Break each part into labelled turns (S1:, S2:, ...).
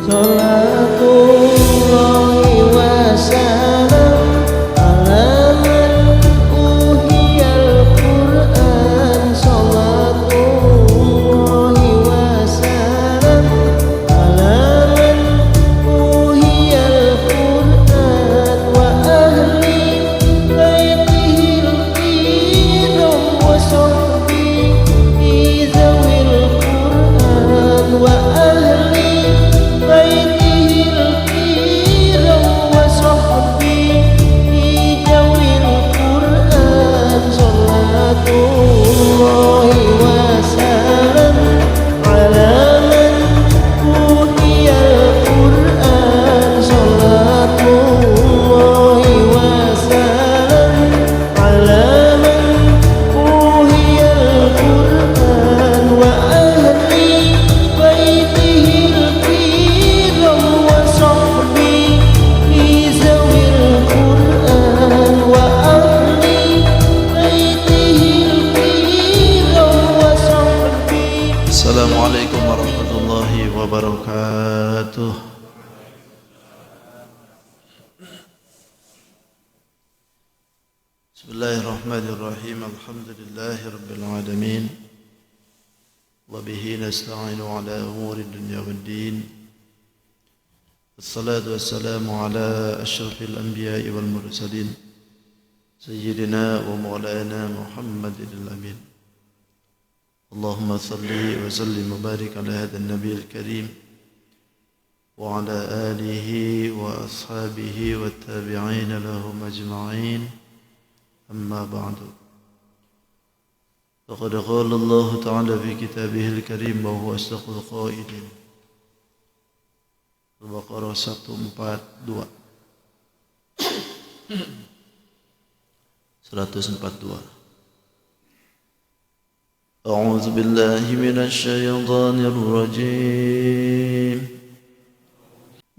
S1: Salatullahi wa salam ala man uhiyal Qur'an. Salatullahi wa salam ala man uhiyal Qur'an wa ahli baitihil kiram wa sahbihi zawil Qur'an wa ahli baitihil kiram wa sahbihi zawil Qur'an. Salatullahi wa salam ala man uhiyal Qur'an. Salatullahi wa salam ala man uhiyal Qur'an wa ahli baitihil kiram wa sahbihi zawil Qur'an wa ahli baitihil kiram wa sahbihi.
S2: Assalamualaikum warahmatullahi wabarakatuh. Bismillahirrahmanirrahim. Alhamdulillahi rabbil alamin. Wa bihi nasta'inu ala umuri dunya waddin. Wassalatu wassalamu ala asyrafil anbiya'i wal mursalin sayyidina wa maulana Muhammadin al-amin. اللهم صل وسلم وبارك على هذا النبي الكريم وعلى آله وأصحابه والتابعين لهم أجمعين. أما بعد، فقد قال الله تعالى في كتابه الكريم وهو أصدق القائلين. Al-Baqarah 142 أعوذ بالله من الشيطان الرجيم.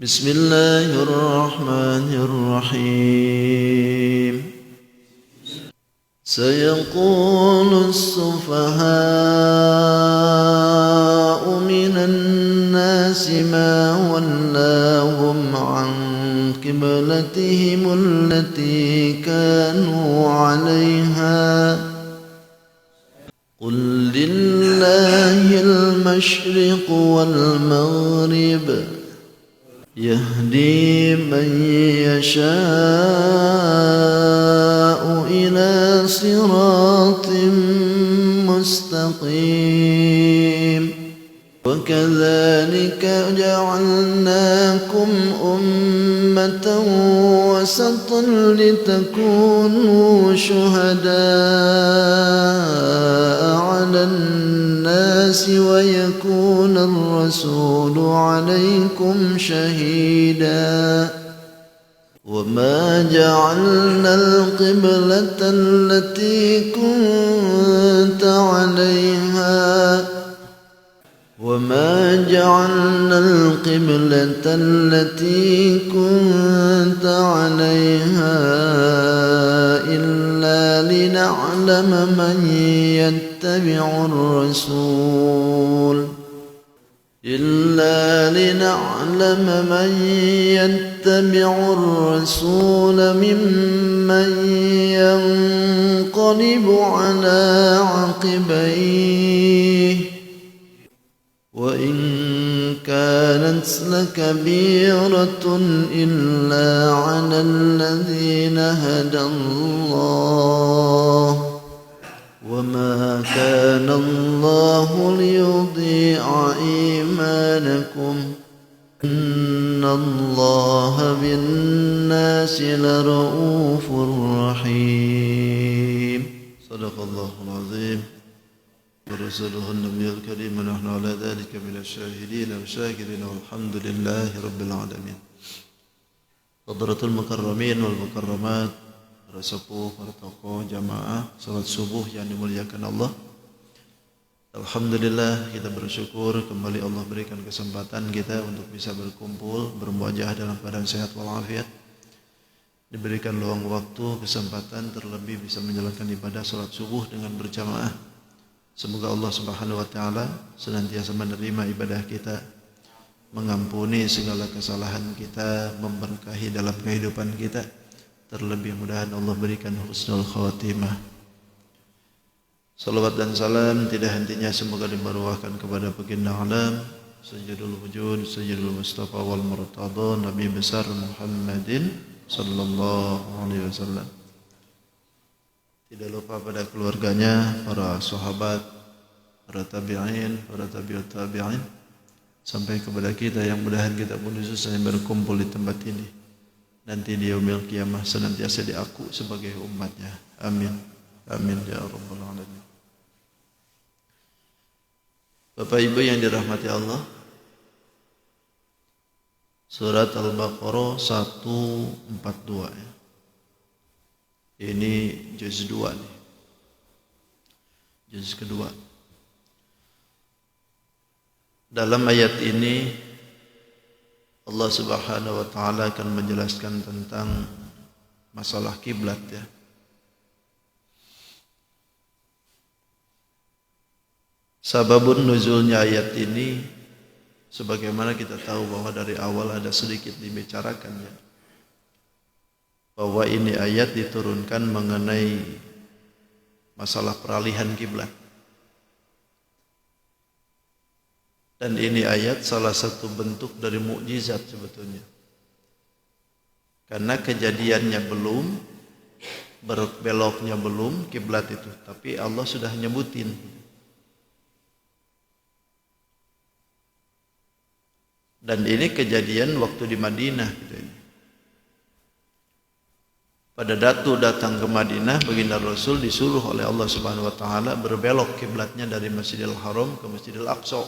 S2: بسم الله الرحمن الرحيم. سيقول السفهاء من الناس ما ولاهم عن قبلتهم التي كانوا عليها قل لله المشرق والمغرب يهدي من يشاء إلى صراط مستقيم. وكذلك جعلناكم أمة وسطا لتكونوا شهداء على الناس ويكون الرسول عليكم شهيدا. وما جعلنا القبلة التي كنت عليها إلا لنعلم من يتبع الرسول ممن ينقلب على عقبيه وإن كانت لكبيرة إلا على الذين هدى الله وما كان الله ليضيع إيمانكم إن الله بالناس لرؤوف رحيم. صدق الله العظيم ورسوله النبي الكريم ونحن على ذلك من الشاهدين والشاكرين والحمد لله رب العالمين. Hadratul mukarramin wal mukarramat, para sepuh, para tokoh, jamaah salat subuh yang dimuliakan Allah. Alhamdulillah, kita bersyukur kembali Allah berikan kesempatan kita untuk bisa berkumpul, bermuajah dalam keadaan sehat walafiat. Diberikan luang waktu, kesempatan, terlebih bisa menjalankan ibadah salat subuh dengan berjamaah. Semoga Allah Subhanahu wa taala senantiasa menerima ibadah kita mengampuni segala kesalahan kita, memberkahi dalam kehidupan kita. Terlebih mudahan Allah berikan husnul khatimah. Salawat dan salam tidak hentinya semoga dimarwahkan kepada baginda alam, Sayyidul Wujud, Sayyidul Mustafa wal Murtada, Nabi besar Muhammadin sallallahu alaihi wasallam. Tidak lupa pada keluarganya, para sahabat, para tabi'in, para tabi'ut tabi'in, sampai kepada kita yang mudahan kita pun susah berkumpul di tempat ini nanti di yaumil qiyamah senantiasa diaku sebagai umatnya. Amin. Amin ya rabbal alamin. Bapak Ibu yang dirahmati Allah, surat Al-Baqarah 142 ya. Ini juz 2 nih. Juz kedua. Dalam ayat ini Allah Subhanahu wa taala akan menjelaskan tentang masalah kiblat ya. Sababun nuzulnya ayat ini sebagaimana kita tahu bahwa dari awal ada sedikit dibicarakan ya. Bahwa ini ayat diturunkan mengenai masalah peralihan kiblat. Dan ini ayat salah satu bentuk dari mukjizat sebetulnya. Karena kejadiannya belum, berbeloknya belum kiblat itu, tapi Allah sudah nyebutin. Dan ini kejadian waktu di Madinah gitu ini. Pada datang ke Madinah, baginda Rasul disuruh oleh Allah Subhanahu wa taala berbelok kiblatnya dari Masjidil Haram ke Masjidil Aqsa.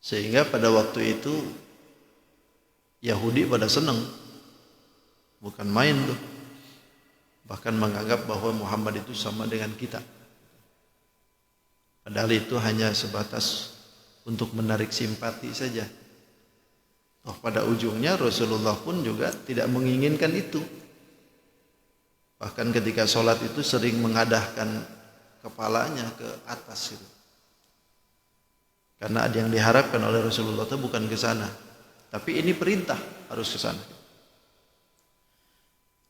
S2: Sehingga pada waktu itu Yahudi pada senang. Bukan main tuh. Bahkan menganggap bahwa Muhammad itu sama dengan kita. Padahal itu hanya sebatas untuk menarik simpati saja. Oh, pada ujungnya Rasulullah pun juga tidak menginginkan itu. Bahkan ketika sholat itu sering mengadahkan kepalanya ke atas gitu. Karena ada yang diharapkan oleh Rasulullah itu bukan ke sana, tapi ini perintah harus ke sana.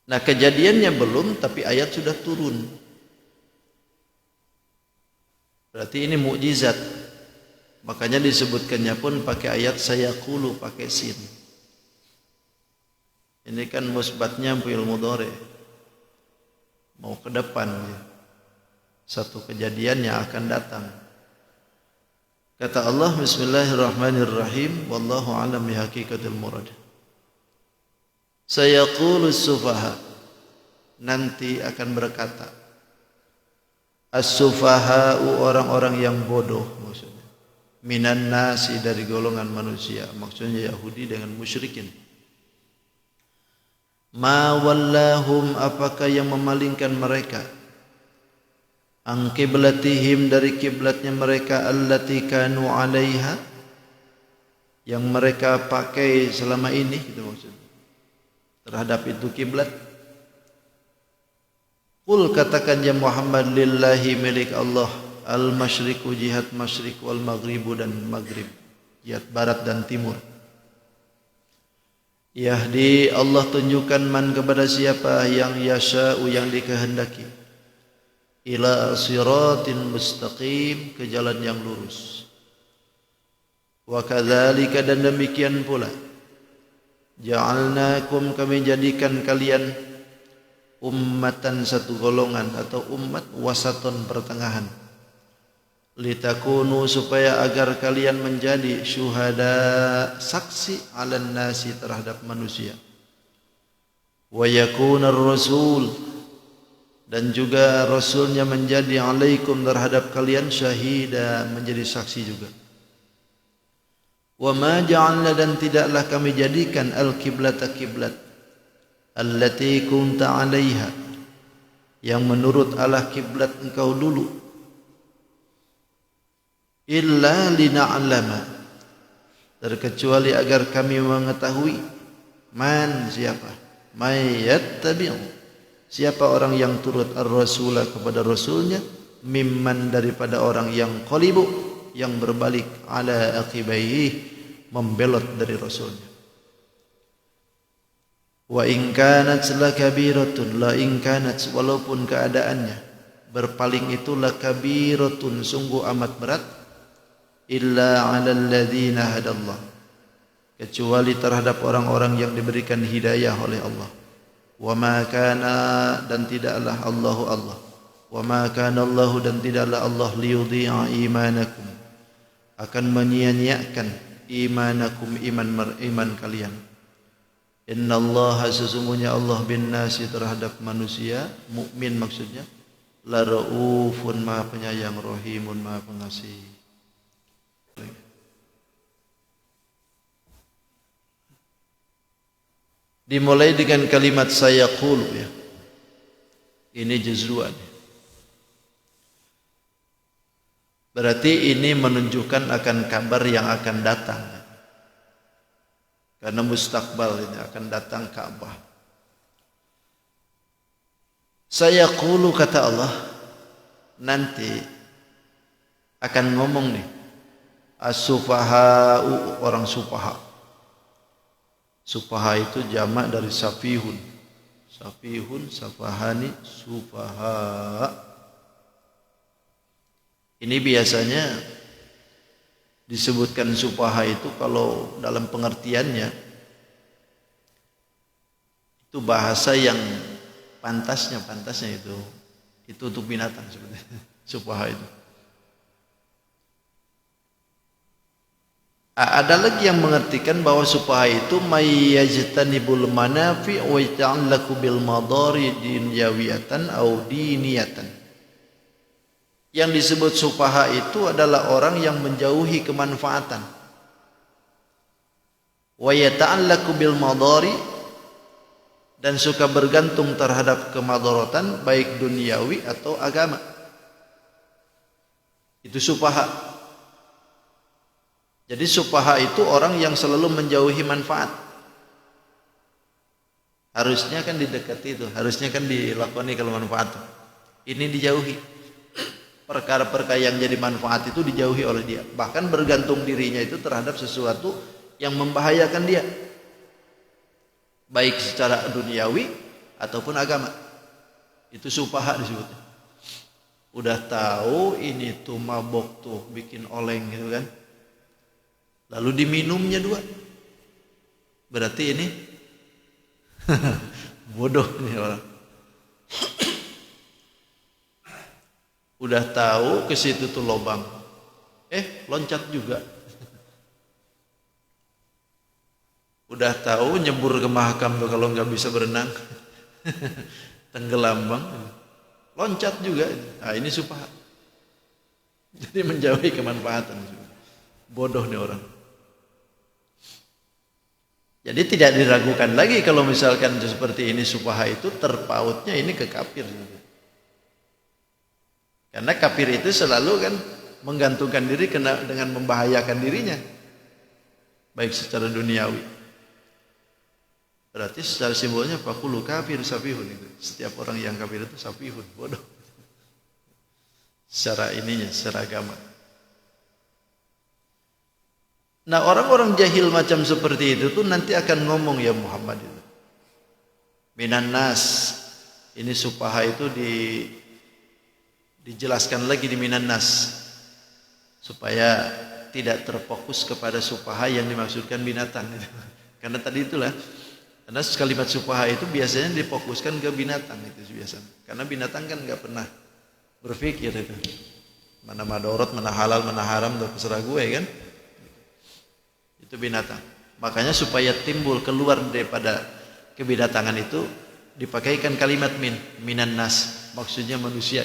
S2: Nah, kejadiannya belum, tapi ayat sudah turun. Berarti ini mukjizat. Makanya disebutkannya pun pakai ayat sayaqulu, pakai sin. Ini kan musbatnya fi'il mudhari. Mau ke depan ya. Satu kejadian yang akan datang. Kata Allah, bismillahirrahmanirrahim, wallahu a'lam bihaqiqatil murad. Sayaqulu sufaha, nanti akan berkata, as-sufaha'u, orang-orang yang bodoh maksudnya. Minan nasi, dari golongan manusia, maksudnya Yahudi dengan musyrikin. Ma wallahum, apakah yang memalingkan mereka? An qiblatihim, dari kiblatnya mereka, allati kanu 'alaiha, yang mereka pakai selama ini gitu maksudnya. Terhadap itu kiblat. Qul, katakan ya Muhammad, lillahi, milik Allah, al-masyriqu, jihad masyriq, wal maghribu, dan maghrib, jihad barat dan timur. Yahdi, Allah tunjukkan man, kepada siapa, yang yasha'u, yang dikehendaki, ila siratin mustaqim, ke jalan yang lurus. Wa kadzalika, dan demikian pula, ja'alnakum, kami jadikan kalian ummatan, satu golongan atau umat, wasaton, pertengahan, litakunu, supaya agar kalian menjadi syuhada, saksi, 'alan nasi, terhadap manusia, wa yakunar rasul, dan juga Rasulnya menjadi 'alaikum, terhadap kalian, syahida, menjadi saksi juga. Wa ma ja'alna, dan tidaklah kami jadikan, al-kiblata, kiblat, allati kunta 'alaiha, yang menurut Allah kiblat engkau dulu, illa lina'lama, terkecuali agar kami mengetahui, man, siapa, may yattabi'u, siapa orang yang turut ar-rasulah, kepada rasulnya, mimman, daripada orang yang qalibu, yang berbalik ala aqibaihi, membelot dari Rasulnya. Wa in kanat lakabiratun, la in kanat, walaupun keadaannya berpaling itu lakabiratun, sungguh amat berat, illa 'alal ladzina hadallah, kecuali terhadap orang-orang yang diberikan hidayah oleh Allah. Wa ma kana, dan tidaklah Allah, wa ma kana Allah, dan tidaklah Allah liyudhi'a imanakum, akan menyia-nyiakan imanakum, iman kalian. Innallaha, sesungguhnya Allah, bin nasi, terhadap manusia mukmin maksudnya, la raufun, maha penyayang, rahimun, maha pengasih. Dimulai dengan kalimat sayaqulu, ya. Ini juz'an. Berarti ini menunjukkan akan kabar yang akan datang. Karena mustakbal ini akan datang Ka'bah. Sayaqulu, kata Allah, nanti akan ngomong nih, as-sufaha'u, orang sufaha. Sufaha itu jamak dari safihun. Safihun, safahani, sufaha. Ini biasanya disebutkan sufaha itu kalau dalam pengertiannya itu bahasa yang pantasnya itu untuk binatang sebenarnya. Sufaha itu. Ada lagi yang mengertikan bahwa sufaha itu mayyajtanibul manafi wa yata'allaku bil madari dunyawiyatan au diniyatan. Yang disebut sufaha itu adalah orang yang menjauhi kemanfaatan. Wa yata'allaku bil madari, dan suka bergantung terhadap kemadaratan baik duniawi atau agama. Itu sufaha. Jadi sufaha itu orang yang selalu menjauhi manfaat. Harusnya kan didekati itu, harusnya kan dilakoni kalau manfaat. Ini dijauhi. Perkara-perkara yang jadi manfaat itu dijauhi oleh dia. Bahkan bergantung dirinya itu terhadap sesuatu yang membahayakan dia. Baik secara duniawi ataupun agama. Itu sufaha disebutnya. Udah tahu ini tuh mabok tuh bikin oleng gitu kan. Lalu diminumnya 2. Berarti ini bodoh nih orang. Udah tahu ke situ tuh lobang, loncat juga. Udah tahu nyebur ke mahakam tuh kalau nggak bisa berenang, tenggelam bang, loncat juga. Nah ini sufaha. Jadi menjauhi kemanfaatan. Bodoh nih orang. Jadi tidak diragukan lagi kalau misalkan seperti ini sufaha itu terpautnya ini ke kafir. Karena kafir itu selalu kan menggantungkan diri dengan membahayakan dirinya. Baik secara duniawi. Berarti secara simbolnya fakulu kafir safihun itu. Setiap orang yang kafir itu safihun, bodoh. Secara ininya, secara agama. Nah orang-orang jahil macam seperti itu tuh nanti akan ngomong, ya Muhammad itu. Minan nas. Ini sufaha itu dijelaskan lagi di minan nas. Supaya tidak terfokus kepada sufaha yang dimaksudkan binatang. Karena tadi itulah. Karena kalimat sufaha itu biasanya difokuskan ke binatang itu biasa. Karena binatang kan nggak pernah berpikir itu. Mana madorot, mana halal, mana haram, udah terserah gue kan. Itu binatang. Makanya supaya timbul keluar daripada kebinatangan itu dipakaikan kalimat minan nas, maksudnya manusia.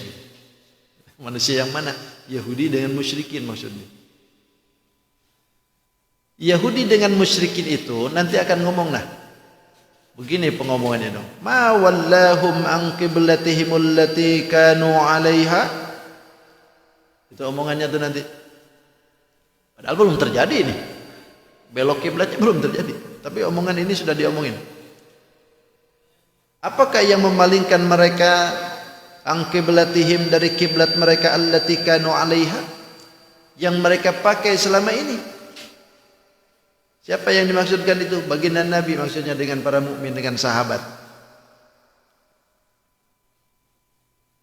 S2: Manusia yang mana? Yahudi dengan musyrikin maksudnya. Yahudi dengan musyrikin itu nanti akan ngomong, nah begini pengomongannya dong. Ma wallahum an qiblatihimul lati kanu 'alaiha. Itu omongannya tuh nanti. Padahal belum terjadi ini. Belok kiblatnya belum terjadi, tapi omongan ini sudah diomongin. Apakah yang memalingkan mereka an qiblatihim, dari kiblat mereka allati kanu 'alaiha, yang mereka pakai selama ini. Siapa yang dimaksudkan itu? Baginda Nabi, maksudnya dengan para mukmin, dengan sahabat.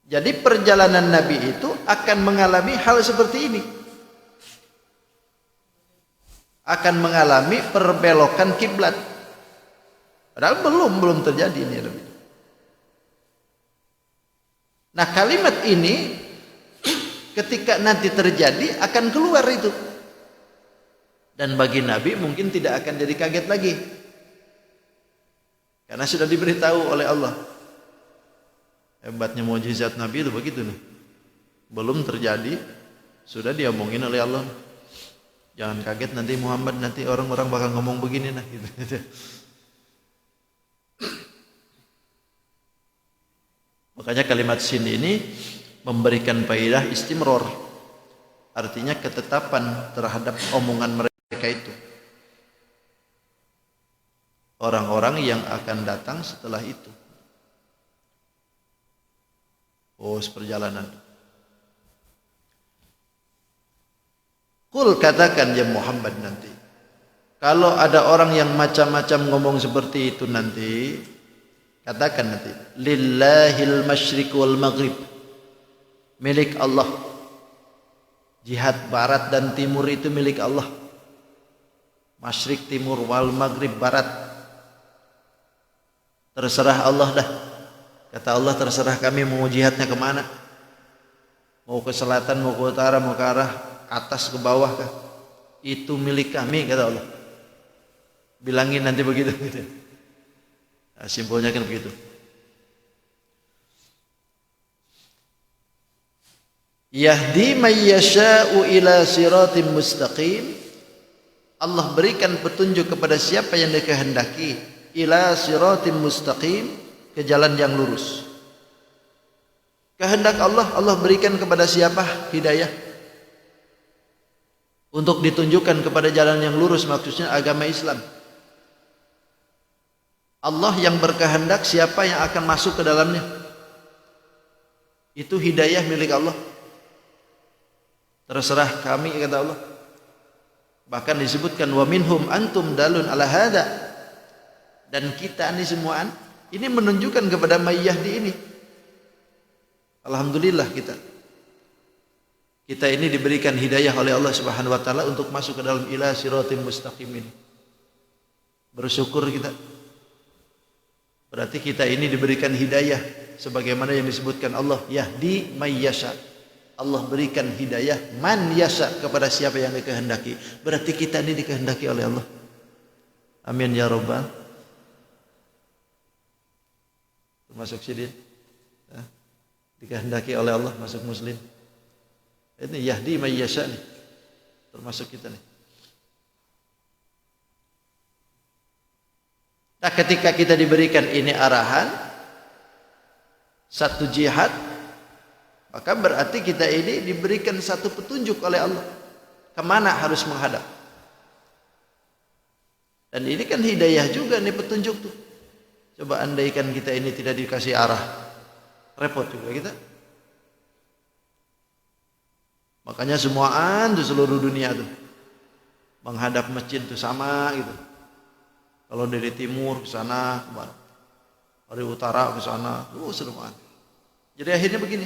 S2: Jadi perjalanan Nabi itu akan mengalami hal seperti ini. Akan mengalami perbelokan kiblat. Padahal belum terjadi ini. Nah, kalimat ini ketika nanti terjadi akan keluar itu. Dan bagi Nabi mungkin tidak akan jadi kaget lagi. Karena sudah diberitahu oleh Allah. Hebatnya mukjizat Nabi itu begitu nih. Belum terjadi, sudah diomongin oleh Allah. Jangan kaget nanti Muhammad, nanti orang-orang bakal ngomong begini nah gitu. Makanya kalimat sin ini memberikan faedah istimror. Artinya ketetapan terhadap omongan mereka itu. Orang-orang yang akan datang setelah itu. Oh, seperjalanan. Qul, katakan ya Muhammad nanti. Kalau ada orang yang macam-macam ngomong seperti itu nanti, katakan nanti, lillahil masyriq wal maghrib. Milik Allah. Jihad barat dan timur itu milik Allah. Masyriq, timur, wal maghrib, barat. Terserah Allah dah. Kata Allah, terserah kami mau jihadnya kemana. Mau ke selatan, mau ke utara, mau ke arah atas, ke bawah kah? Itu milik kami, kata Allah. Bilangin nanti begitu. Nah, simpulnya kan begitu. Yahdi may yasha'u ila siratim mustaqim. Allah berikan petunjuk kepada siapa yang dikehendaki, ila siratim mustaqim, ke jalan yang lurus. Kehendak Allah, Allah berikan kepada siapa hidayah untuk ditunjukkan kepada jalan yang lurus, maksudnya agama Islam. Allah yang berkehendak siapa yang akan masuk ke dalamnya. Itu hidayah milik Allah. Terserah kami, kata Allah. Bahkan disebutkan wa minhum antum dalun ala hada. Dan kita ini semuaan ini menunjukkan kepada Mayyahdi ini. Alhamdulillah kita ini diberikan hidayah oleh Allah Subhanahu wa taala untuk masuk ke dalam ila siratim mustaqim ini. Bersyukur kita. Berarti kita ini diberikan hidayah sebagaimana yang disebutkan Allah, yahdi may yasha. Allah berikan hidayah man yasha kepada siapa yang dikehendaki. Berarti kita ini dikehendaki oleh Allah. Amin ya rabbal. Termasuk sidin. Dikehendaki oleh Allah masuk muslim. Ini yahdi may yasha nih. Termasuk kita nih. Nah, ketika kita diberikan ini arahan satu jihad, maka berarti kita ini diberikan satu petunjuk oleh Allah kemana harus menghadap. Dan ini kan hidayah juga nih, petunjuk tuh. Coba andaikan kita ini tidak dikasih arah, repot juga kita. Makanya semuaan di seluruh dunia tuh menghadap masjid tuh sama gitu. Kalau dari timur ke sana, ke barat, dari utara ke sana, semuaan. Jadi akhirnya begini.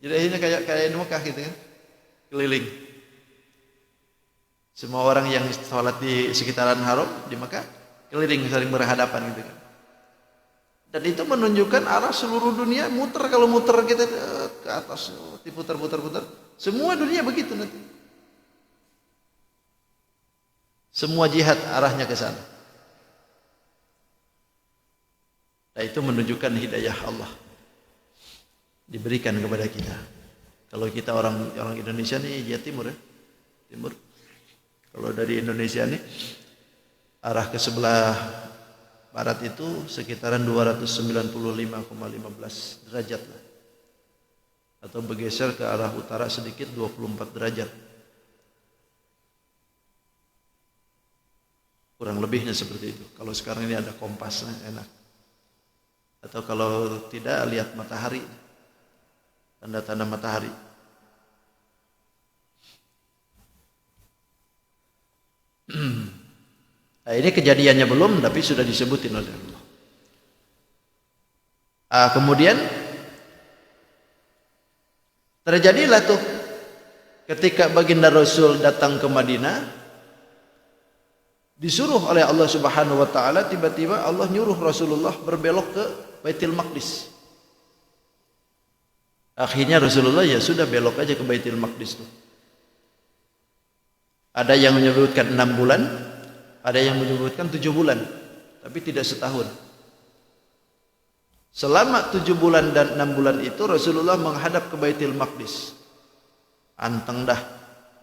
S2: Jadi akhirnya kayak di Mekah gitu kan, keliling. Semua orang yang sholat di sekitaran haram di Mekah keliling saling berhadapan gitu kan. Dan itu menunjukkan arah seluruh dunia muter. Kalau muter kita ke atas, diputar-putar. Semua dunia begitu nanti. Semua jihad arahnya ke sana. Nah, itu menunjukkan hidayah Allah diberikan kepada kita. Kalau kita orang Indonesia nih, ya timur ya. Timur. Kalau dari Indonesia nih arah ke sebelah barat itu sekitaran 295,15 derajat lah. Atau bergeser ke arah utara sedikit 24 derajat. Kurang lebihnya seperti itu. Kalau sekarang ini ada kompasnya enak. Atau kalau tidak lihat matahari. Tanda-tanda matahari.
S3: Nah, ini kejadiannya belum, tapi sudah disebutin oleh Allah. Kemudian terjadilah tuh ketika baginda Rasul datang ke Madinah, disuruh oleh Allah Subhanahu wa taala, tiba-tiba Allah nyuruh Rasulullah berbelok ke Baitul Maqdis. Akhirnya Rasulullah ya sudah belok aja ke Baitul Maqdis tuh. Ada yang menyebutkan 6 bulan, ada yang menyebutkan 7 bulan, tapi tidak setahun. Selama 7 bulan dan 6 bulan itu Rasulullah menghadap ke Baitul Maqdis. Anteng dah,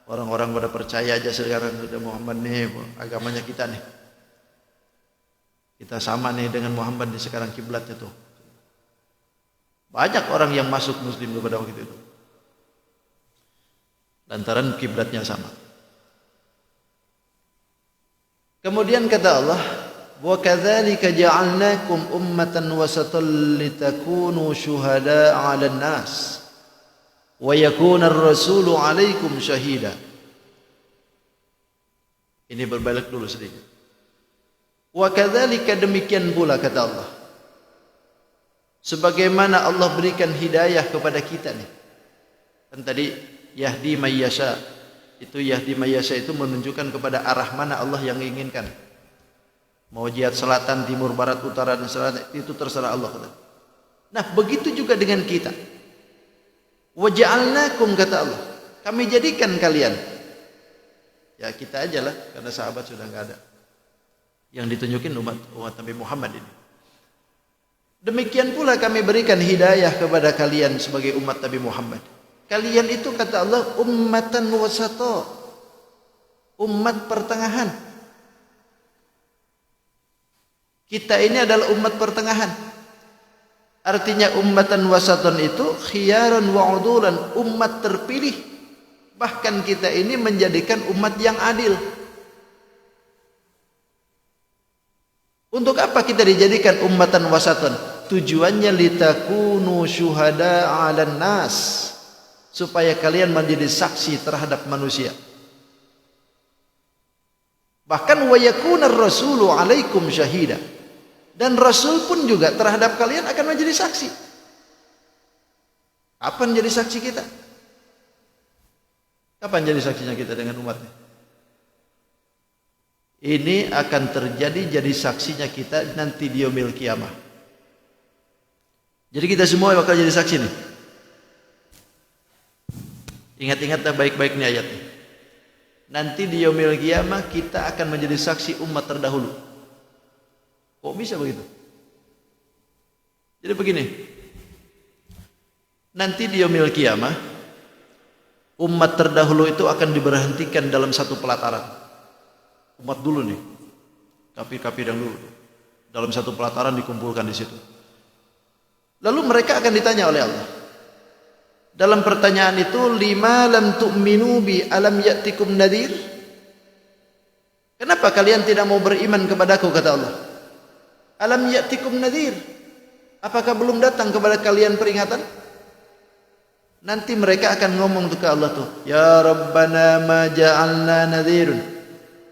S3: orang-orang pada percaya aja sekarang sudah Muhammad nih, agamanya kita nih. Kita sama nih dengan Muhammad nih sekarang kiblatnya tuh. Banyak orang yang masuk Muslim pada waktu itu. Lantaran kiblatnya sama. Kemudian kata Allah, wa kadzalika ja'alnakum ummatan wasatan litakunu syuhada'a 'alan nas wa yakuna ar-rasulu 'alaikum syahida. Ini berbalik dulu sedikit. Wa kadzalika, demikian pula kata Allah, sebagaimana Allah berikan hidayah kepada kita nih. Kan tadi yahdi may yasha. Itu yahdi may yasha itu menunjukkan kepada arah mana Allah yang inginkan. Mau jihad selatan, timur, barat, utara, dan selatan, itu terserah Allah. Nah, begitu juga dengan kita. Wa ja'alnakum, kata Allah, kami jadikan kalian. Ya kita aja lah, karena sahabat sudah enggak ada. Yang ditunjukin umat Nabi Muhammad ini. Demikian pula kami berikan hidayah kepada kalian sebagai umat Nabi Muhammad. Kalian itu kata Allah ummatan wasata, umat pertengahan. Kita ini adalah umat pertengahan. Artinya ummatan wasatan itu khiyaran wa udulan, umat terpilih. Bahkan kita ini menjadikan umat yang adil. Untuk apa kita dijadikan ummatan wasatan? Tujuannya litakunu syuhada 'alan nas, supaya kalian menjadi saksi terhadap manusia. Bahkan wa yakuna ar-rasulu 'alaikum syahida, dan rasul pun juga terhadap kalian akan menjadi saksi. Kapan jadi saksi kita? Kapan jadi saksinya kita dengan umatnya? Ini akan terjadi jadi saksinya kita nanti di yaumil kiamah. Jadi kita semua bakal jadi saksi nih. Ingat-ingatlah baik-baik nih ayatnya. Nanti di yaumil kiamah kita akan menjadi saksi umat terdahulu. Kok bisa begitu? Jadi begini. Nanti di yaumil kiamah umat terdahulu itu akan diberhentikan dalam satu pelataran. Umat dulu nih, kafir-kafir yang dulu, dalam satu pelataran dikumpulkan di situ. Lalu mereka akan ditanya oleh Allah. Dalam pertanyaan itu, lima lam tu'minu bi alam ya'tikum nadhir? Kenapa kalian tidak mau beriman kepadaku, kata Allah? Alam ya'tikum nadhir? Apakah belum datang kepada kalian peringatan? Nanti mereka akan ngomong ke Allah tuh, ya Rabbana ma ja'alna nadhirun.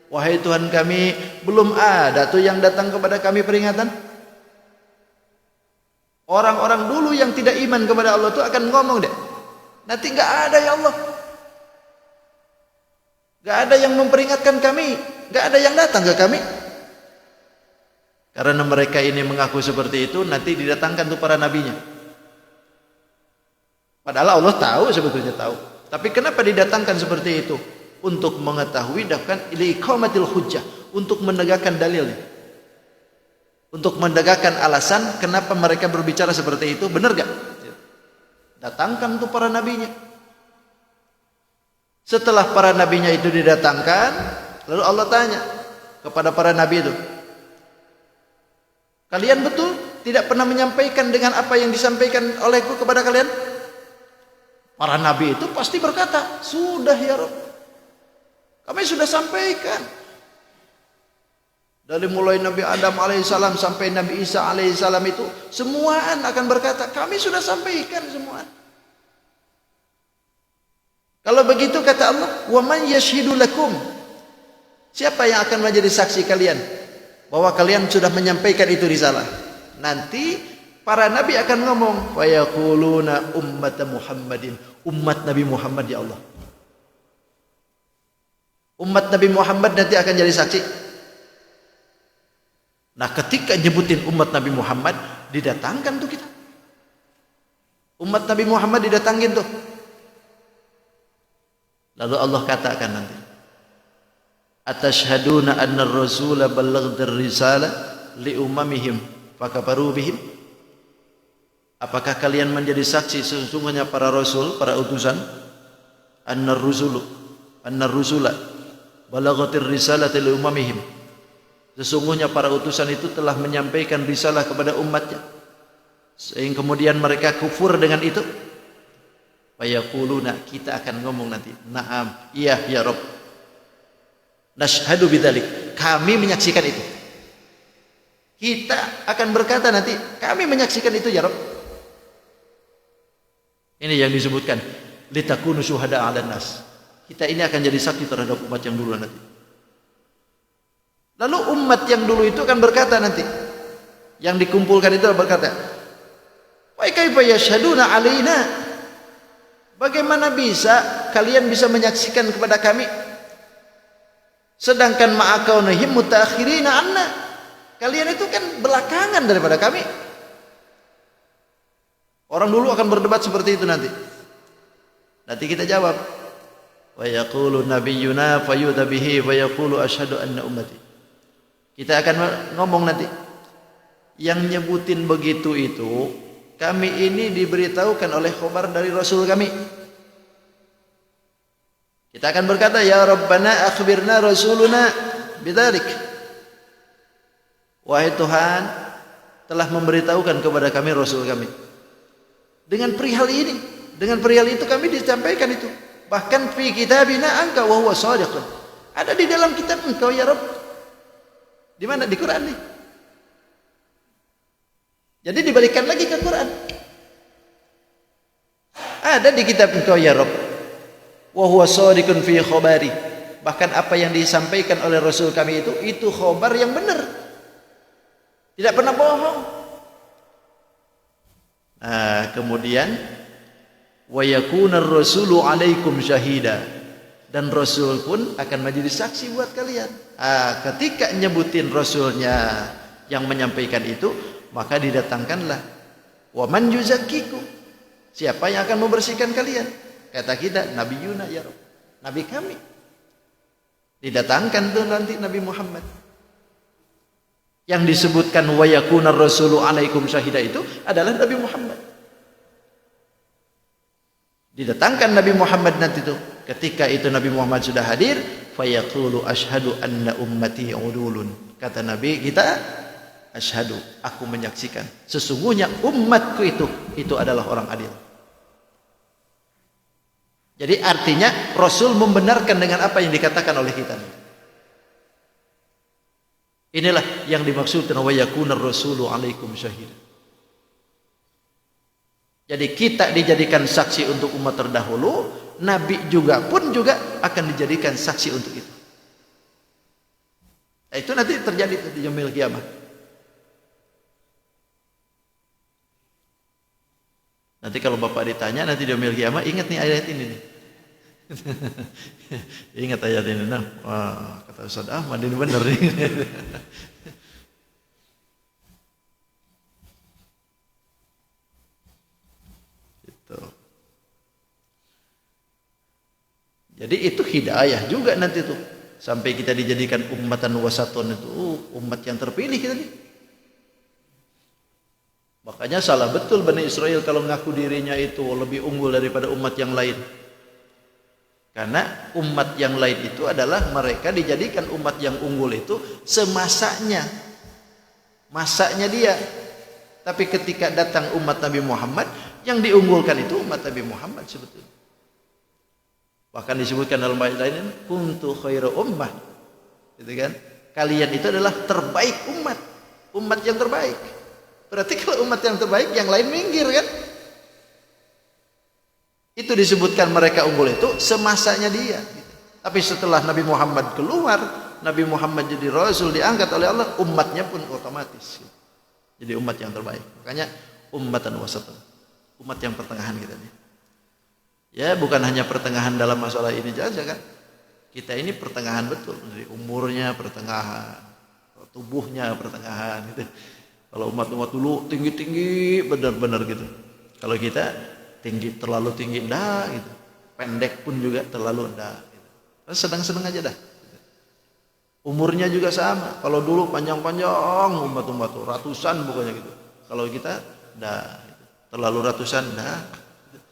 S3: Wahai Tuhan kami, belum ada tuh yang datang kepada kami peringatan. Orang-orang dulu yang tidak iman kepada Allah tuh akan ngomong deh, nanti nggak ada ya Allah, nggak ada yang memperingatkan kami, nggak ada yang datang ke kami. Karena mereka ini mengaku seperti itu, nanti didatangkan tuh para nabinya. Padahal Allah tahu, sebetulnya tahu. Tapi kenapa didatangkan seperti itu? Untuk mengetahui, bahkan liqamatil hujjah, untuk menegakkan dalilnya, untuk menegakkan alasan kenapa mereka berbicara seperti itu. Benar gak? Datangkan tuh para nabinya. Setelah para nabinya itu didatangkan, lalu Allah tanya kepada para nabi itu, kalian betul tidak pernah menyampaikan dengan apa yang disampaikan olehku kepada kalian? Para nabi itu pasti berkata, sudah ya Rabb, kami sudah sampaikan. Dari mulai Nabi Adam alaihissalam sampai Nabi Isa alaihissalam itu semuaan akan berkata, kami sudah sampaikan semua. Kalau begitu kata Allah, wa man yashhidu lakum, Siapa yang akan menjadi saksi kalian bahwa kalian sudah menyampaikan itu risalah? Nanti para nabi akan ngomong, wa yaquluna ummata Muhammadin, umat Nabi Muhammad ya Allah. Umat Nabi Muhammad nanti akan jadi saksi. Nah, ketika nyebutin umat Nabi Muhammad, didatangkan tuh kita. Umat Nabi Muhammad didatangin tuh. Lalu Allah katakan nanti, atashhaduna anna ar-rasula ballaghar risalah li umamihim fakafaru bihim? Apakah kalian menjadi saksi sesungguhnya para rasul, para utusan, anna ar-rusula balaghatir risalati li umamihim, sesungguhnya para utusan itu telah menyampaikan risalah kepada umatnya, sehingga kemudian mereka kufur dengan itu. Fayaquluna, kita akan ngomong nanti, na'am, iya ya Rabb, nashhadu bidzalik, kami menyaksikan itu. Kita akan berkata nanti, kami menyaksikan itu ya Rabb. Ini yang disebutkan litakunu syuhada 'alan nas. Kita ini akan jadi saksi terhadap umat yang dulu nanti. Lalu umat yang dulu itu akan berkata nanti, yang dikumpulkan itu berkata, wa kaifa yashhaduna 'alaina? Bagaimana bisa kalian bisa menyaksikan kepada kami sedangkan ma'akaunihim mutaakhirina anna? Kalian itu kan belakangan daripada kami. Orang dulu akan berdebat seperti itu nanti. Nanti kita jawab, wa yaqulu nabiyyuna fayuta bihi wa yaqulu asyhadu anna ummati. Kita akan ngomong nanti, yang nyebutin begitu itu kami ini diberitahukan oleh khabar dari Rasul kami. Kita akan berkata, ya Rabbana akhbirna Rasuluna bidzalik. Wahai Tuhan, telah memberitahukan kepada kami Rasul kami dengan perihal ini, dengan perihal itu kami disampaikan itu. Bahkan fi kitabina anka wa huwa shadiqun. Ada di dalam kitab engkau ya Rabb. Di mana? Di Quran nih. Jadi dibalikan lagi ke Quran. Ada di kitab engkau ya Rabb. Wa huwa shadiqun fi khabari. Bahkan apa yang disampaikan oleh Rasul kami itu khabar yang benar. Tidak pernah bohong. Nah, kemudian wa yakunar rasulu 'alaikum syahida, dan Rasul pun akan menjadi saksi buat kalian. Ketika nyebutin Rasulnya yang menyampaikan itu, maka didatangkanlah wa man yuzakkikum, siapa yang akan membersihkan kalian? Kata kita, nabiyuna ya Rabb, nabi kami. Didatangkan tuh nanti Nabi Muhammad. Yang disebutkan wa yakunar rasulu 'alaikum syahida itu adalah Nabi Muhammad. Didatangkan Nabi Muhammad nanti itu. Ketika itu Nabi Muhammad sudah hadir, fayaqulu asyhadu anna ummati udulun. Kata Nabi kita, asyhadu, aku menyaksikan sesungguhnya umatku itu adalah orang adil. Jadi artinya Rasul membenarkan dengan apa yang dikatakan oleh kita. Inilah yang dimaksudkan wa yakunar rasulu 'alaikum syahida. Jadi kita dijadikan saksi untuk umat terdahulu, Nabi juga akan dijadikan saksi untuk itu. Nah, itu nanti terjadi di yaumil qiyamah. Nanti kalau Bapak ditanya nanti di yaumil qiyamah, ingat nih ayat ini nih. Ingat ayat ini. Nah, wah, kata Ustaz Ahmad ini benar nih. Jadi itu hidayah juga nanti tuh, sampai kita dijadikan ummatan wasatun itu, umat yang terpilih kita nih. Makanya salah betul Bani Israel kalau ngaku dirinya itu lebih unggul daripada umat yang lain. Karena umat yang lain itu adalah mereka dijadikan umat yang unggul itu semasanya, masanya dia. Tapi ketika datang umat Nabi Muhammad, yang diunggulkan itu umat Nabi Muhammad sebetulnya. Bahkan disebutkan dalam ayat lain, kuntu khairu ummah. Gitu kan? Kalian itu adalah terbaik umat, umat yang terbaik. Berarti kalau umat yang terbaik, yang lain minggir kan? Itu disebutkan mereka unggul itu semasanya dia. Tapi setelah Nabi Muhammad keluar, Nabi Muhammad jadi Rasul, diangkat oleh Allah, umatnya pun otomatis jadi umat yang terbaik. Makanya ummatan wasatan, umat yang pertengahan kita nih. Ya bukan hanya pertengahan dalam masalah ini saja kan. Kita ini pertengahan betul, dari umurnya pertengahan, tubuhnya pertengahan gitu. Kalau umat-umat dulu tinggi-tinggi benar-benar gitu. Kalau kita tinggi, terlalu tinggi dah gitu. Pendek pun juga terlalu dah gitu. Sedang-sedang aja dah. Umurnya juga sama. Kalau dulu panjang-panjang umat-umat tuh ratusan pokoknya gitu. Kalau kita dah gitu. Terlalu ratusan dah. Gitu.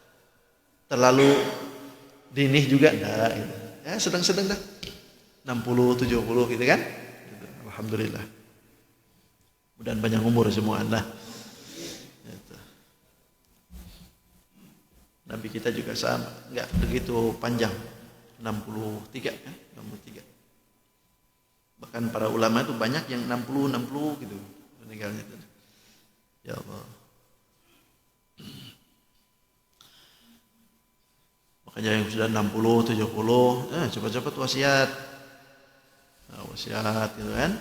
S3: Terlalu dini juga dah gitu. Ya sedang-sedang dah. 60, 70 gitu kan. Gitu. Alhamdulillah. Mudah-mudahan panjang umur semua anda. Gitu. Nabi kita juga sama, enggak begitu panjang. 63 kan? 63. Bahkan para ulama itu banyak yang 60 gitu meninggalnya. Ya Allah. Makanya yang sudah 60, 70, cepat-cepat wasiat. Nah, wasiat gitu kan.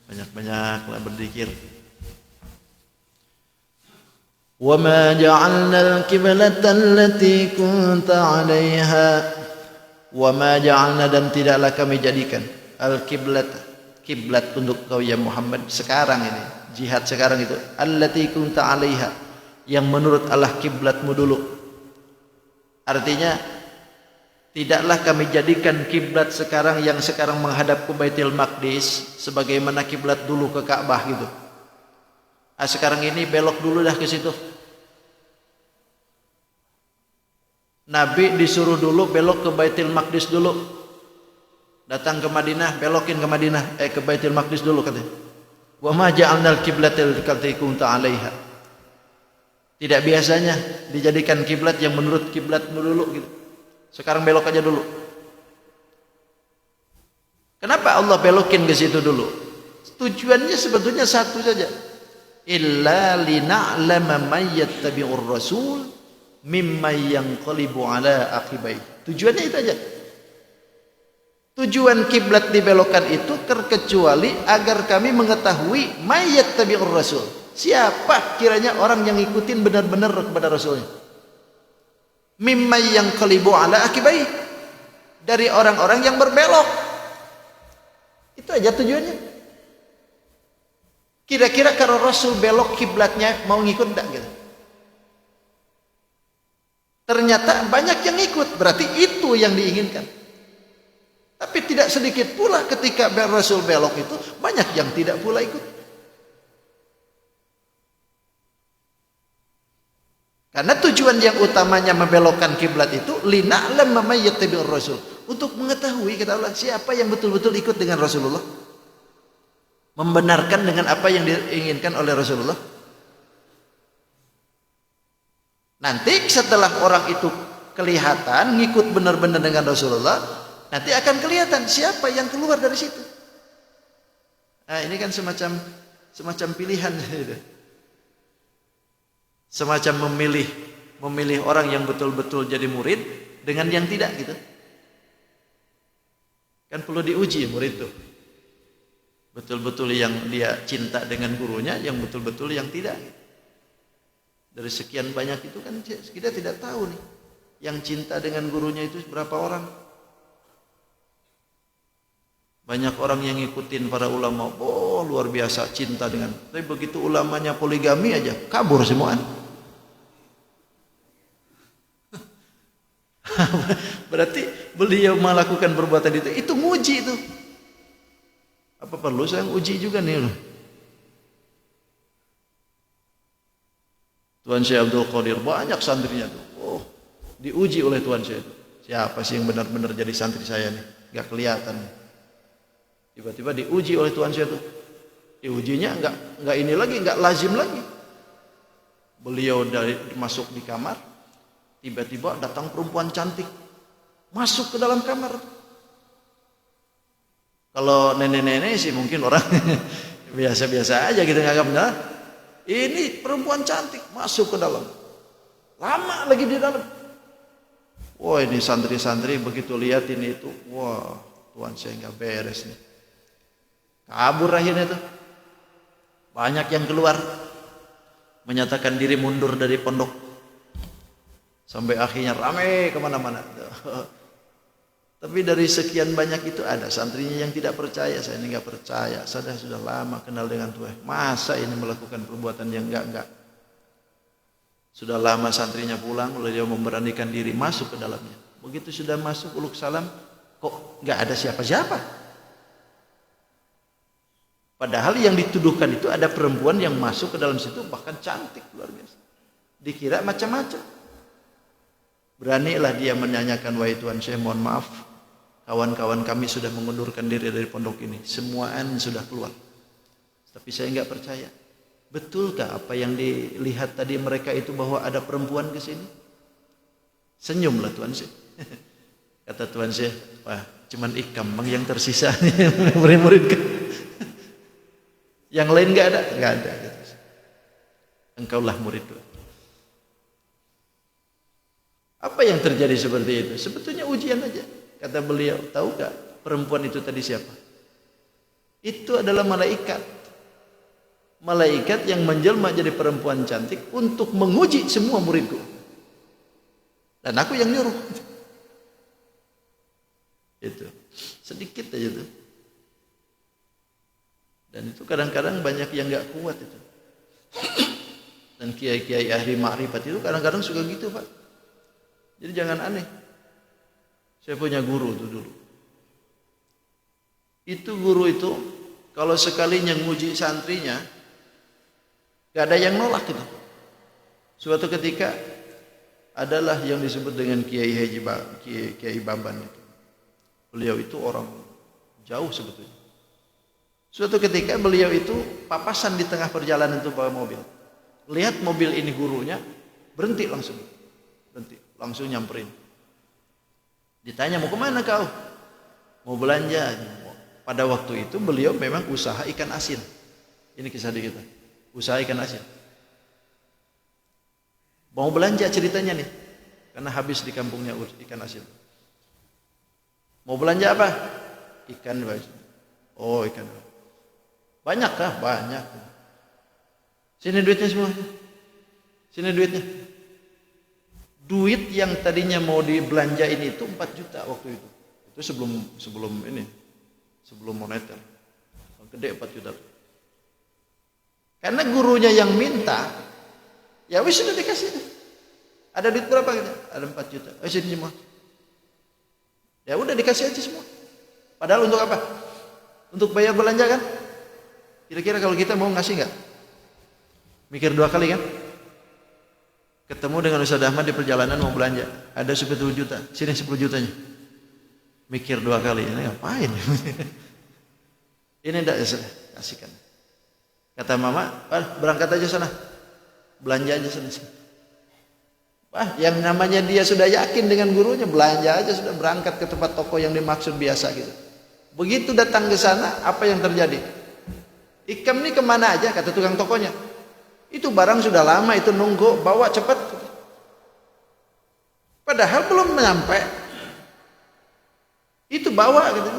S3: Banyak-banyaklah berzikir.
S1: Wa ma ja'alna al-qiblata allati kunta 'alaiha.
S3: Wa ma ja'alna, dan tidaklah kami jadikan al-qiblat, kiblat untuk kau ya Muhammad sekarang ini, jihad sekarang itu, allati kunta 'alaiha, yang menurut Allah kiblatmu dulu. Artinya tidaklah kami jadikan kiblat sekarang yang sekarang menghadap ke Baitul Maqdis sebagaimana kiblat dulu ke Ka'bah gitu. Sekarang ini belok dulu dah ke situ. Nabi disuruh dulu belok ke Baitul Maqdis dulu. Datang ke Madinah, belokin ke Madinah, ke Baitul Maqdis dulu katanya. Wa ma ja'alnal qiblatal lati kunta 'alaiha. Tidak biasanya dijadikan kiblat yang menurut kiblatmu dulu gitu. Sekarang belok aja dulu. Kenapa Allah belokin ke situ dulu? Tujuannya sebetulnya satu saja. Illa lina'lama may yattabi'ur rasul mimman yanqalibu ala aqibai. Tujuannya itu aja. Tujuan kiblat dibelokkan itu terkecuali agar kami mengetahui may yattabi'ur rasul. Siapa kiranya orang yang ngikutin benar-benar kepada rasulnya. Mimman yanqalibu ala aqibai, dari orang-orang yang berbelok. Itu aja tujuannya. Kira-kira kalau Rasul belok kiblatnya mau ngikut enggak gitu? Ternyata banyak yang ikut, berarti itu yang diinginkan. Tapi tidak sedikit pula ketika Rasul belok itu banyak yang tidak pula ikut. Karena tujuan yang utamanya membelokkan kiblat itu lina'lam may yattabi'ur rasul, untuk mengetahui kata Allah siapa yang betul-betul ikut dengan Rasulullah, membenarkan dengan apa yang diinginkan oleh Rasulullah. Nanti setelah orang itu kelihatan ngikut benar-benar dengan Rasulullah, nanti akan kelihatan siapa yang keluar dari situ. Nah, ini kan semacam pilihan. Semacam memilih orang yang betul-betul jadi murid dengan yang tidak gitu. Kan perlu diuji murid tuh. Betul-betul yang dia cinta dengan gurunya, yang betul-betul yang tidak. Dari sekian banyak itu kan kita tidak tahu nih, yang cinta dengan gurunya itu berapa orang. Banyak orang yang ngikutin para ulama, luar biasa cinta dengan. Tapi begitu ulamanya poligami aja, kabur semua. Berarti beliau melakukan perbuatan itu nguji itu. Apa perlu saya uji juga nih loh. Tuan Syekh Abdul Qadir banyak santrinya tuh. Diuji oleh Tuan Syekh. Siapa sih yang benar-benar jadi santri saya nih? Gak kelihatan. Tiba-tiba diuji oleh Tuan Syekh tuh. Diujinya enggak ini lagi, enggak lazim lagi. Beliau masuk di kamar, tiba-tiba datang perempuan cantik masuk ke dalam kamar. Kalau nenek-nenek sih mungkin orang biasa-biasa aja gitu nganggapnya. Ini perempuan cantik masuk ke dalam. Lama lagi di dalam. Wah, ini santri-santri begitu lihat ini itu, wah, Tuhan saya nggak beres nih. Kabur akhirnya tuh. Banyak yang keluar menyatakan diri mundur dari pondok. Sampai akhirnya ramai kemana-mana. Tapi dari sekian banyak itu ada santrinya yang tidak percaya. Saya ini nggak percaya. Saya sudah lama kenal dengan Tuhan. Masa ini melakukan perbuatan yang enggak. Sudah lama santrinya pulang, lalu dia memberanikan diri masuk ke dalamnya. Begitu sudah masuk uluk salam, kok nggak ada siapa-siapa. Padahal yang dituduhkan itu ada perempuan yang masuk ke dalam situ, bahkan cantik luar biasa. Dikira macam-macam. Beranilah dia menyanyikan, wahai Tuhan saya mohon maaf, kawan-kawan kami sudah mengundurkan diri dari pondok ini, semuaan sudah keluar. Tapi saya nggak percaya. Betulkah apa yang dilihat tadi mereka itu bahwa ada perempuan ke sini? Senyumlah Tuhan saya. Kata Tuhan saya, wah cuman ikam yang tersisa murid-murid. Yang lain nggak ada. Engkaulah murid Tuhan. Apa yang terjadi seperti itu? Sebetulnya ujian aja. Kata beliau, tahu gak perempuan itu tadi siapa? Itu adalah malaikat. Malaikat yang menjelma jadi perempuan cantik untuk menguji semua muridku. Dan aku yang nyuruh. Itu. Sedikit aja tuh. Dan itu kadang-kadang banyak yang gak kuat itu. Dan kiai-kiai ahli makrifat itu kadang-kadang suka gitu Pak. Jadi jangan aneh. Saya punya guru tuh dulu. Itu guru itu kalau sekalinya nguji santrinya, gak ada yang nolak gitu. Suatu ketika adalah yang disebut dengan Kiai Bamban itu. Beliau itu orang jauh sebetulnya. Suatu ketika beliau itu papasan di tengah perjalanan itu bawa mobil. Lihat mobil ini gurunya, berhenti langsung. Berhenti, langsung nyamperin. Ditanya, mau kemana kau? Mau belanja. Pada waktu itu beliau memang usaha ikan asin. Ini kisah di kita. Usaha ikan asin. Mau belanja ceritanya nih. Karena habis di kampungnya ikan asin. Mau belanja apa? Ikan. Oh, ikan. Banyak kah? Banyak. Sini duitnya semua. Sini duitnya. Duit yang tadinya mau dibelanjain itu 4 juta waktu itu. Itu sebelum ini. Sebelum moneter. Gede 4 juta. Karena gurunya yang minta, ya wis sudah dikasih. Ada duit berapa gitu? Ada 4 juta. Oh, sini semua. Ya udah dikasih aja semua. Padahal untuk apa? Untuk bayar belanja kan? Kira-kira kalau kita mau ngasih nggak? Mikir 2 kali kan? Ketemu dengan Ustaz Ahmad di perjalanan mau belanja, ada 10 juta, sini 10 jutanya. Mikir 2 kali, ini ngapain? Ini enggak kasihkan. Kata mama, berangkat aja sana, belanja aja sana. Yang namanya dia sudah yakin dengan gurunya, belanja aja sudah, berangkat ke tempat toko yang dimaksud biasa gitu. Begitu datang ke sana, apa yang terjadi? Ikam ini kemana aja, kata tukang tokonya. Itu barang sudah lama, itu nunggu, bawa cepat. Padahal belum nyampe. Itu bawa gitu.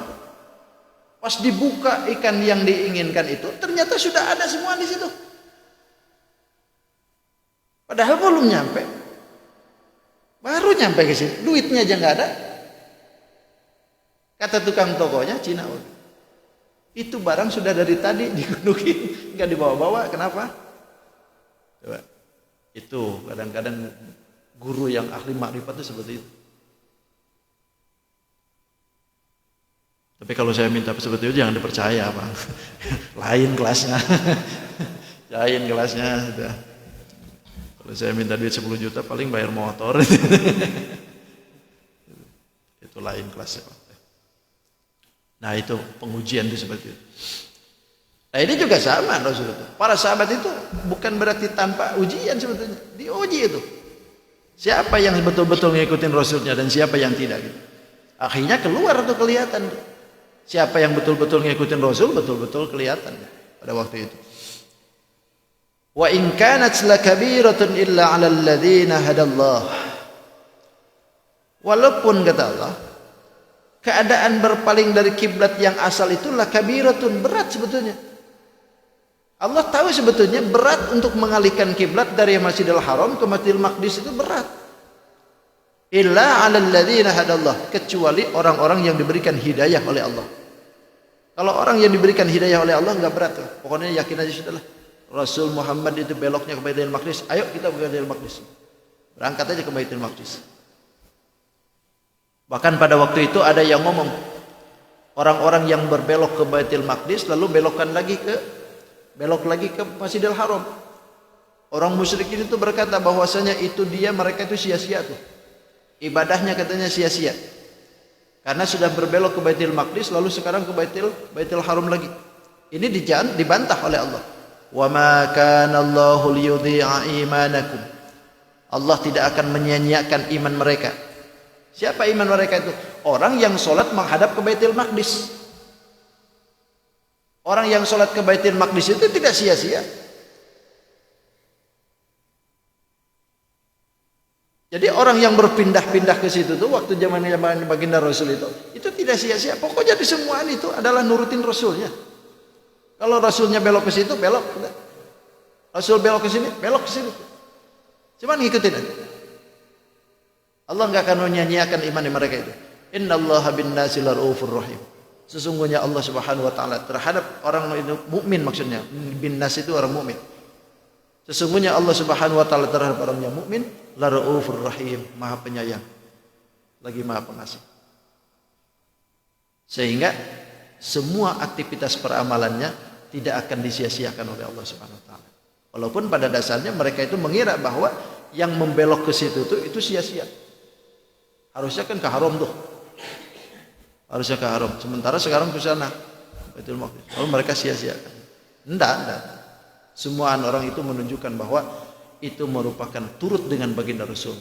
S3: Pas dibuka ikan yang diinginkan itu, ternyata sudah ada semua di situ. Padahal belum nyampe. Baru nyampe ke sini, duitnya aja nggak ada. Kata tukang tokonya, Cina. Itu barang sudah dari tadi digundukin, nggak dibawa-bawa. Kenapa? Coba. Itu kadang-kadang guru yang ahli makrifat itu seperti itu. Tapi kalau saya minta seperti itu jangan dipercaya, Bang. Lain kelasnya. Lain kelasnya sudah. Kalau saya minta duit 10 juta paling bayar motor. Itu lain kelasnya, Pak. Nah, itu pengujian itu seperti itu. Nah, ini juga sama Rasulullah. Para sahabat itu bukan berarti tanpa ujian sebetulnya. Diuji itu. Siapa yang betul-betul ngikutin Rasulnya dan siapa yang tidak gitu. Akhirnya keluar tuh kelihatan. Siapa yang betul-betul ngikutin Rasul betul-betul kelihatan pada waktu itu. Wa in kanat lakabiratun illa 'alal ladzina hadallah. Walaupun kata Allah, keadaan berpaling dari kiblat yang asal itulah kabiratun, berat sebetulnya. Allah tahu sebetulnya berat untuk mengalihkan kiblat dari Masjidil Haram ke Masjidil Maqdis itu berat. Illa 'alal ladzina hadallah, kecuali orang-orang yang diberikan hidayah oleh Allah. Kalau orang yang diberikan hidayah oleh Allah enggak berat tuh. Pokoknya yakin aja sudahlah. Rasul Muhammad itu beloknya ke Baitul Maqdis, ayo kita ke Baitul Maqdis. Berangkat aja ke Baitul Maqdis. Bahkan pada waktu itu ada yang ngomong, orang-orang yang berbelok ke Baitul Maqdis lalu belok lagi ke Masjidil Haram. Orang musyrikin itu berkata bahwasanya itu mereka itu sia-sia tuh. Ibadahnya katanya sia-sia. Karena sudah berbelok ke Baitul Maqdis lalu sekarang ke Baitul Haram lagi. Ini dibantah oleh Allah. Wa ma kana Allahu liyudhi'a imanakum. Allah tidak akan menyia-nyiakan iman mereka. Siapa iman mereka itu? Orang yang sholat menghadap ke Baitul Maqdis. Orang yang sholat ke Baitul Maqdis itu tidak sia-sia. Jadi orang yang berpindah-pindah ke situ tuh waktu zaman baginda Rasul itu tidak sia-sia. Pokoknya di semua itu adalah nurutin Rasulnya. Kalau Rasulnya belok ke situ, belok. Rasul belok ke sini, belok ke sini. Cuman ngikutin aja. Allah enggak akan menyanyiakan iman mereka itu. Innallaha bin-nasi laraufur rahim. Sesungguhnya Allah Subhanahu wa taala terhadap orang mukmin, maksudnya bin-nas itu orang mukmin. Sesungguhnya Allah Subhanahu wa taala terhadap orang yang mukmin laraufur rahim, Maha Penyayang, lagi Maha Pengasih. Sehingga semua aktivitas peramalannya tidak akan disia-siakan oleh Allah Subhanahu wa taala. Walaupun pada dasarnya mereka itu mengira bahwa yang membelok ke situ itu sia-sia. Harusnya kan ke haram tuh. Harusnya ke haram. Sementara sekarang ke sana. Baitul Maqdis. Lalu mereka sia-siakan. Enggak. Semua orang itu menunjukkan bahwa itu merupakan turut dengan baginda Rasul.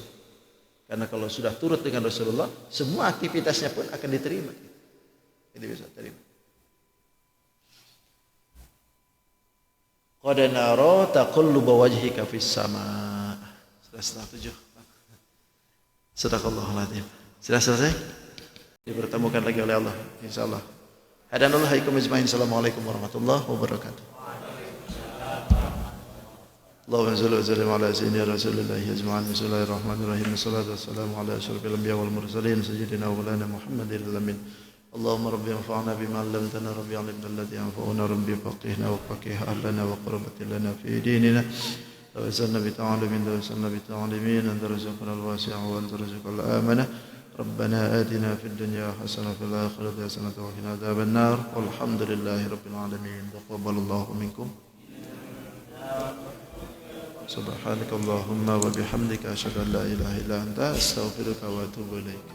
S3: Karena kalau sudah turut dengan Rasulullah, semua aktivitasnya pun akan diterima. Jadi bisa terima. Qad nara taqalluba wajhika fis sama. Sudah 7. Sadaqallahul azim. Sudah selesai? Dipertemukan lagi oleh Allah insyaallah. Hadanallahu haikum ajmain. Assalamualaikum warahmatullahi wabarakatuh. Allahumma shalli wa sallim ala sayyidina Rasulillah ajma'in. Bismillahirrahmanirrahim. Wassalatu wassalamu ala asyrafil anbiya wal mursalin sayyidina wa maulana Muhammadil alamin. Allahumma rabbi anfa'na bima 'allamtana rabbi 'allimna alladhi yanfa'una rabbi faqihna wa faqih ahlana wa qurbatil lana fi dinina. وسلم بتعلمين أنت رزقنا الواسع وأنت رزق الآمنة ربنا آتنا في الدنيا حسنة وفي الآخرة حسنة وقنا عذاب النار والحمد لله رب العالمين تقبل الله منكم سبحانك اللهم وبحمدك أشهد أن لا إله إلا أنت أستغفرك وأتوب إليك.